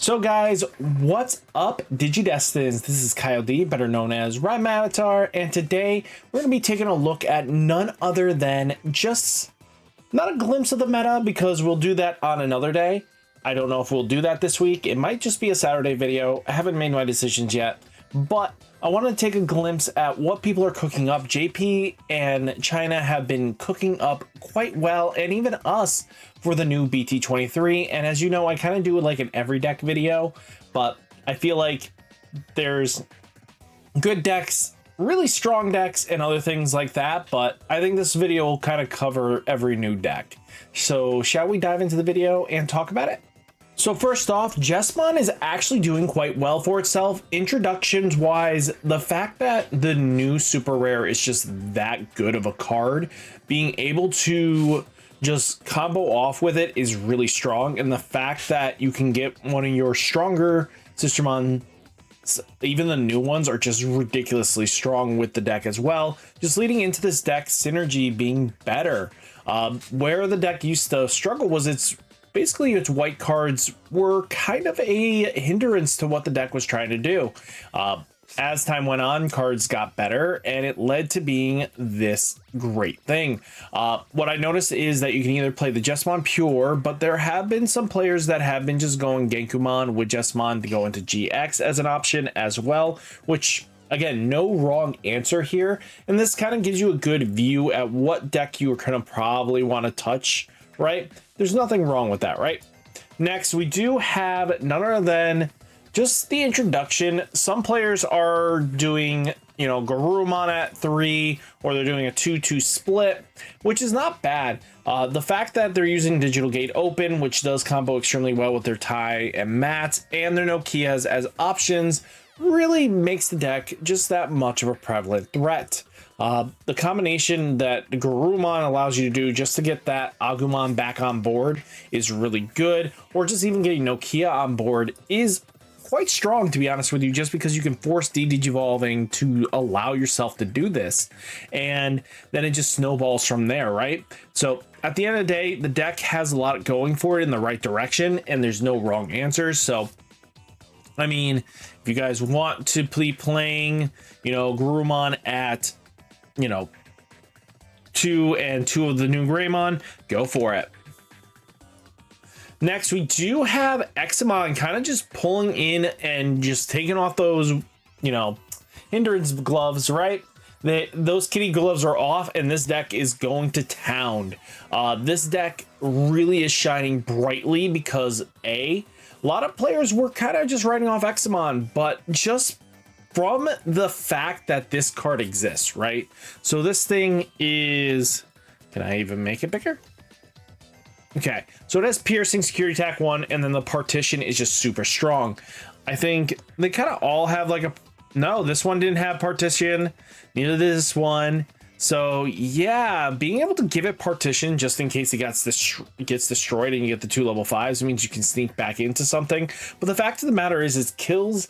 So guys, what's up, Digidestins? This is Kyle D, better known as RideMyAvatar, and today we're going to be taking a look at none other than just not a glimpse of the meta, because we'll do that on another day. I don't know if we'll do that this week. It might just be a Saturday video. I haven't made my decisions yet, but I want to take a glimpse at what people are cooking up. JP and China have been cooking up quite well, and even us, for the new BT23. And as you know, I kind of do like an every deck video, but I feel like there's good decks, really strong decks, and other things like that. But I think this video will kind of cover every new deck. So shall we dive into the video and talk about it? So first off, Digimon is actually doing quite well for itself. Introductions wise, the fact that the new super rare is just that good of a card, being able to just combo off with it is really strong. And the fact that you can get one of your stronger Sistermon, even the new ones, are just ridiculously strong with the deck as well, just leading into this deck synergy being better. Where the deck used to struggle was its white cards were kind of a hindrance to what the deck was trying to do. As time went on, cards got better, and it led to being this great thing. What I noticed is that you can either play the Digimon pure, but there have been some players that have been just going Genkumon with Digimon to go into GX as an option as well, which, again, no wrong answer here. And this kind of gives you a good view at what deck you are going to probably want to touch, right? There's nothing wrong with that, right? Next, we do have none other than just the introduction. Some players are doing, Garurumon at 3, or they're doing a 2-2 split, which is not bad. The fact that they're using Digital Gate Open, which does combo extremely well with their Tai and Mats, and their Nokias as options, really makes the deck just that much of a prevalent threat. The combination that Garurumon allows you to do just to get that Agumon back on board is really good, or just even getting Nokia on board is quite strong, to be honest with you, just because you can force de-digivolving to allow yourself to do this, and then it just snowballs from there, right? So at the end of the day, the deck has a lot going for it in the right direction, and there's no wrong answers. So I mean, if you guys want to be playing, Garurumon at 2 and 2 of the new Greymon, go for it. Next, we do have Examon kind of just pulling in and just taking off those, hindrance gloves, right? Those kitty gloves are off, and this deck is going to town. This deck really is shining brightly because a lot of players were kind of just writing off Examon, but just from the fact that this card exists, right? So this thing is, can I even make it bigger? Okay, so it has piercing, security attack 1, and then the partition is just super strong. I think they kind of all have like no, this one didn't have partition, neither did this one. So yeah, being able to give it partition just in case it gets destroyed and you get the 2 level 5s means you can sneak back into something. But the fact of the matter is it kills,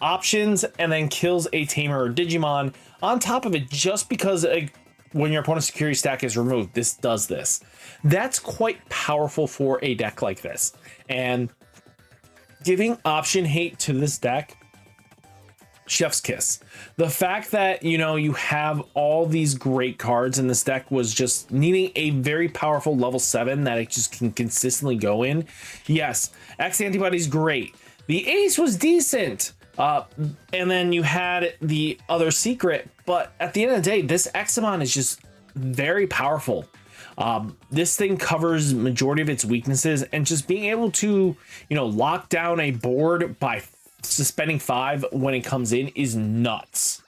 options, and then kills a tamer or Digimon on top of it, just because when your opponent's security stack is removed, this does this. That's quite powerful for a deck like this. And giving option hate to this deck, chef's kiss. The fact that, you have all these great cards in this deck was just needing a very powerful level 7 that it just can consistently go in. Yes, X Antibody's great. The Ace was decent. And then you had the other secret, but at the end of the day, this Examon is just very powerful. This thing covers majority of its weaknesses, and just being able to, lock down a board by suspending 5 when it comes in is nuts.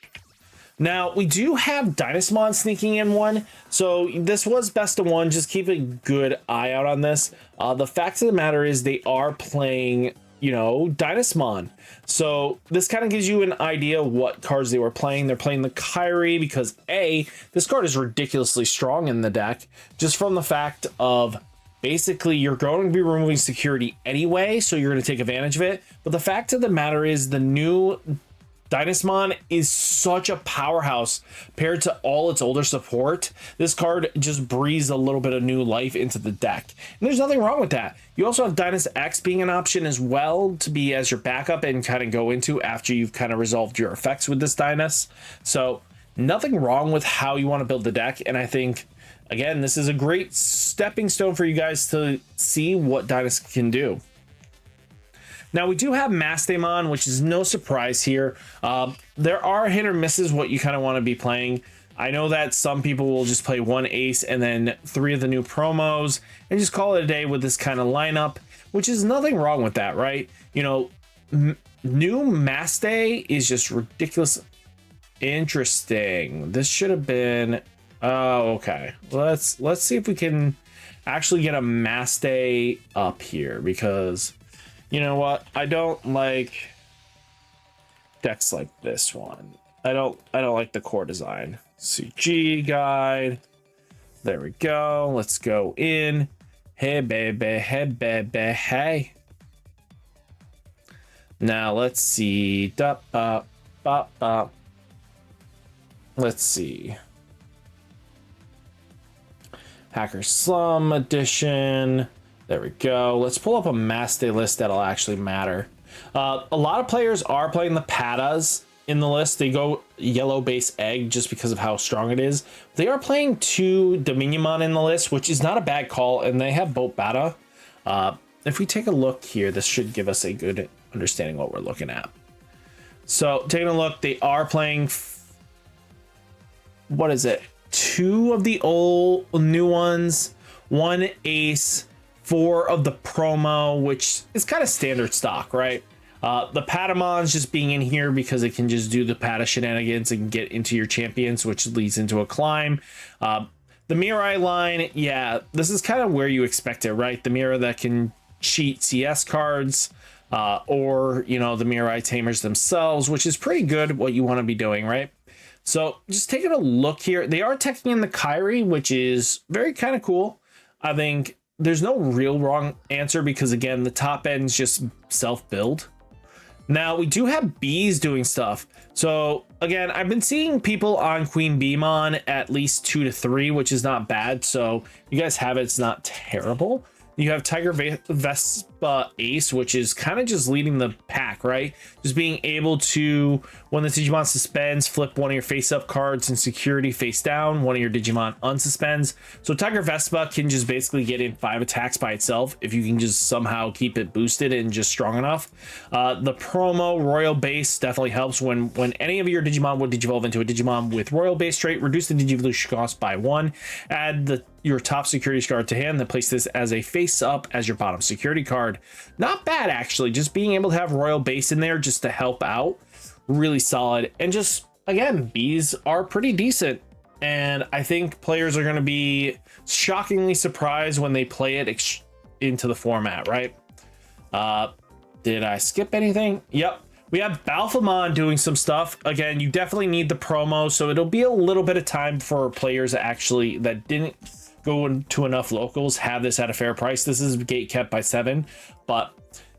Now, we do have Dynasmon sneaking in 1, so this was best of 1. Just keep a good eye out on this. The fact of the matter is they are playing, Dynasmon. So this kind of gives you an idea what cards they were playing. They're playing the Kyrie because this card is ridiculously strong in the deck, just from the fact of basically you're going to be removing security anyway, so you're going to take advantage of it. But the fact of the matter is the new Dynasmon is such a powerhouse paired to all its older support. This card just breathes a little bit of new life into the deck. And there's nothing wrong with that. You also have Dynast X being an option as well to be as your backup and kind of go into after you've kind of resolved your effects with this Dynast. So nothing wrong with how you want to build the deck. And I think, again, this is a great stepping stone for you guys to see what Dynast can do. Now, we do have Mastamon, which is no surprise here. There are hit or misses what you kind of want to be playing. I know that some people will just play one ace and then 3 of the new promos and just call it a day with this kind of lineup, which is nothing wrong with that, right? You know, new Mastay is just ridiculous. Interesting. This should have been... Oh, okay. Let's see if we can actually get a Mastay up here, because... You know what? I don't like decks like this one. I don't like the core design. CG guide. There we go. Let's go in. Hey baby, hey baby, hey. Now let's see. Let's see. Hackers Slumber edition. There we go. Let's pull up a Mastay list that'll actually matter. A lot of players are playing the Patas in the list. They go yellow base egg just because of how strong it is. They are playing 2 Diminumon in the list, which is not a bad call, and they have both Bata. If we take a look here, this should give us a good understanding what we're looking at. So taking a look, they are playing, what is it? 2 of the old new ones, 1 ace, 4 of the promo, which is kind of standard stock, right? The Patamon's just being in here because it can just do the Pata shenanigans and get into your champions, which leads into a climb. The Mirai line, yeah, this is kind of where you expect it, right? The Mira that can cheat CS cards, or, you know, the Mirai Tamers themselves, which is pretty good what you want to be doing, right? So just taking a look here, they are teching in the Kyrie, which is very kind of cool. I think there's no real wrong answer because, again, the top end's just self-build. Now, we do have bees doing stuff. So, again, I've been seeing people on Queen Beemon at least 2 to 3, which is not bad. So, you guys have it. It's not terrible. You have Tiger Vespa Ace, which is kind of just leading the pack, right? Just being able to, when the Digimon suspends, flip one of your face-up cards and security face down, one of your Digimon unsuspends. So Tiger Vespa can just basically get in 5 attacks by itself if you can just somehow keep it boosted and just strong enough. The promo Royal Base definitely helps when any of your Digimon would digivolve into a Digimon with Royal Base trait, reduce the Digivolution cost by 1, add your top security card to hand, then place this as a face up as your bottom security card. Not bad, actually. Just being able to have Royal Base in there just to help out, really solid. And just, again, bees are pretty decent, and I think players are going to be shockingly surprised when they play it into the format, right? Did I skip anything? Yep. We have Balfamon doing some stuff. Again, you definitely need the promo, so it'll be a little bit of time for players that didn't go into enough locals have this at a fair price. This is gate kept by 7, but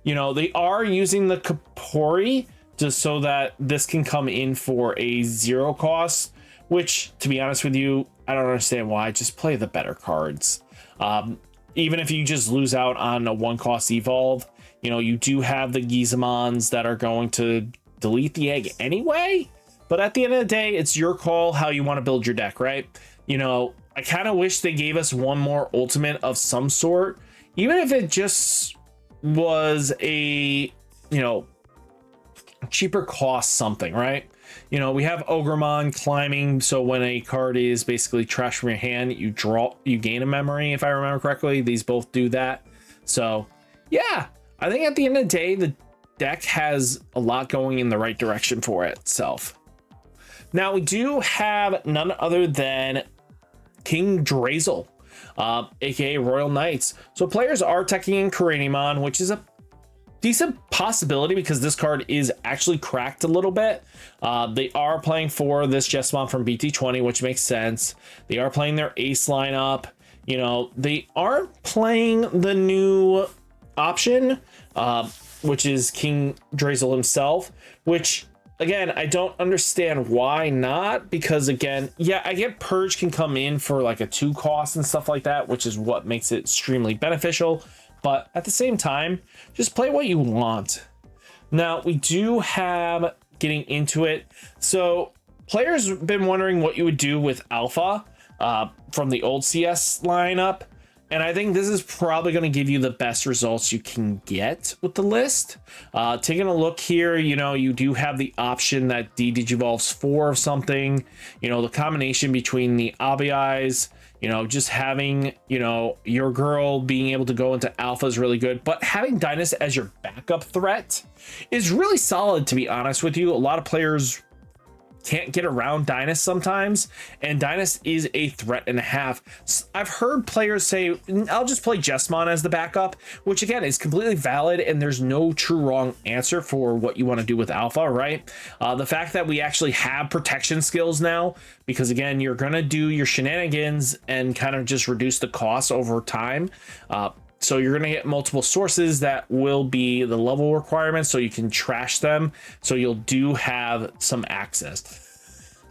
you know, they are using the Kapori just so that this can come in for a 0 cost, which, to be honest with you, I don't understand why. Just play the better cards. Even if you just lose out on a 1 cost evolve, you know, you do have the Gizamons that are going to delete the egg anyway. But at the end of the day, it's your call how you want to build your deck, right? You know, I kind of wish they gave us one more ultimate of some sort, even if it just was a, you know, cheaper cost something, right? You know, we have Ogremon climbing, so when a card is basically trash from your hand, you gain a memory, if I remember correctly. These both do that. So, yeah, I think at the end of the day, the deck has a lot going in the right direction for itself. Now, we do have none other than King Drazel, aka Royal Knights. So players are teching in Karenimon, which is a decent possibility because this card is actually cracked a little bit. They are playing for this Jessamon from BT20, which makes sense. They are playing their ace lineup. You know, they aren't playing the new option, which is King Drazel himself, which again, I don't understand why not, because again, yeah, I get Purge can come in for like a 2 cost and stuff like that, which is what makes it extremely beneficial. But at the same time, just play what you want. Now, we do have, getting into it, so players have been wondering what you would do with Alpha from the old CS lineup. And I think this is probably going to give you the best results you can get with the list. Taking a look here, you know, you do have the option that Digivolves 4 of something. You know, the combination between the Abiyais, you know, just having, you know, your girl being able to go into Alpha is really good. But having Dynast as your backup threat is really solid, to be honest with you. A lot of players can't get around Dynast sometimes, and Dynast is a threat and a half. I've heard players say, I'll just play Jessamon as the backup, which again is completely valid, and there's no true wrong answer for what you want to do with Alpha, right? The fact that we actually have protection skills now, because again, you're going to do your shenanigans and kind of just reduce the cost over time. So you're going to get multiple sources that will be the level requirements, so you can trash them. So you'll do have some access.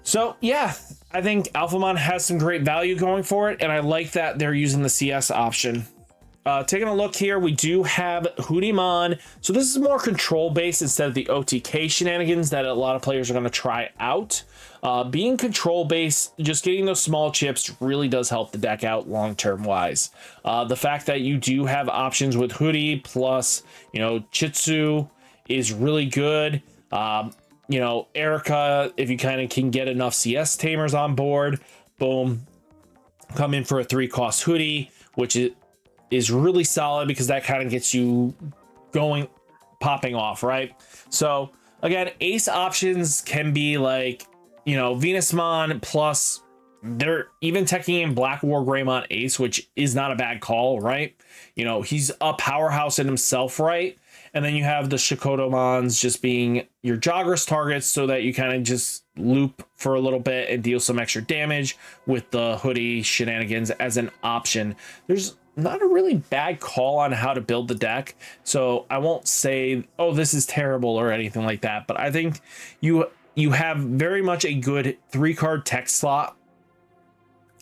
So yeah, I think Alphamon has some great value going for it. And I like that they're using the CS option. Taking a look here, we do have Hoodimon. So this is more control based instead of the OTK shenanigans that a lot of players are going to try out. Being control based, just getting those small chips really does help the deck out long term wise. The fact that you do have options with Hoodie plus, you know, Chitsu is really good. You know, Erica, if you kind of can get enough CS tamers on board, boom, come in for a 3 cost Hoodie, which is really solid because that kind of gets you going, popping off, right? So again, ace options can be like, you know, Venusmon plus they're even teching in Black War Greymon ace, which is not a bad call, right? You know, he's a powerhouse in himself, right? And then you have the Shikodomons just being your joggers targets so that you kind of just loop for a little bit and deal some extra damage with the Hoodie shenanigans as an option. There's not a really bad call on how to build the deck, so I won't say, oh, this is terrible or anything like that, but I think you have very much a good 3-card tech slot.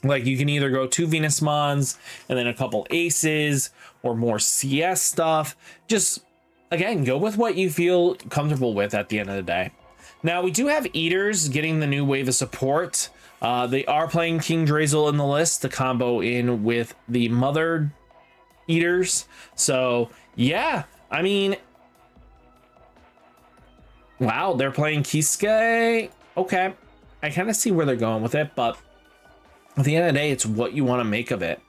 Like you can either go 2 Venusmons and then a couple aces or more CS stuff. Just again, go with what you feel comfortable with at the end of the day. Now we do have Eaters getting the new wave of support. They are playing King Drazel in the list to combo in with the Mother Eaters. So yeah, I mean, wow, they're playing Kisuke. Okay, I kind of see where they're going with it, but at the end of the day, it's what you want to make of it.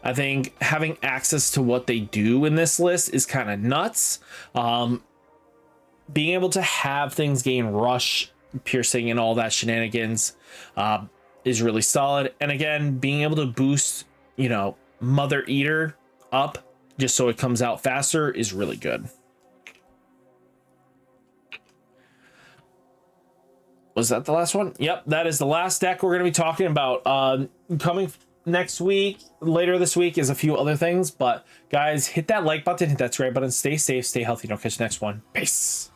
I think having access to what they do in this list is kind of nuts. Being able to have things gain rush, piercing, and all that shenanigans is really solid. And again, being able to boost, you know, Mother Eater up just so it comes out faster is really good. Was that the last one? Yep, that is the last deck we're going to be talking about. Coming next week, later this week, is a few other things. But guys, hit that like button, hit that subscribe button, stay safe, stay healthy. Don't catch the next one. Peace.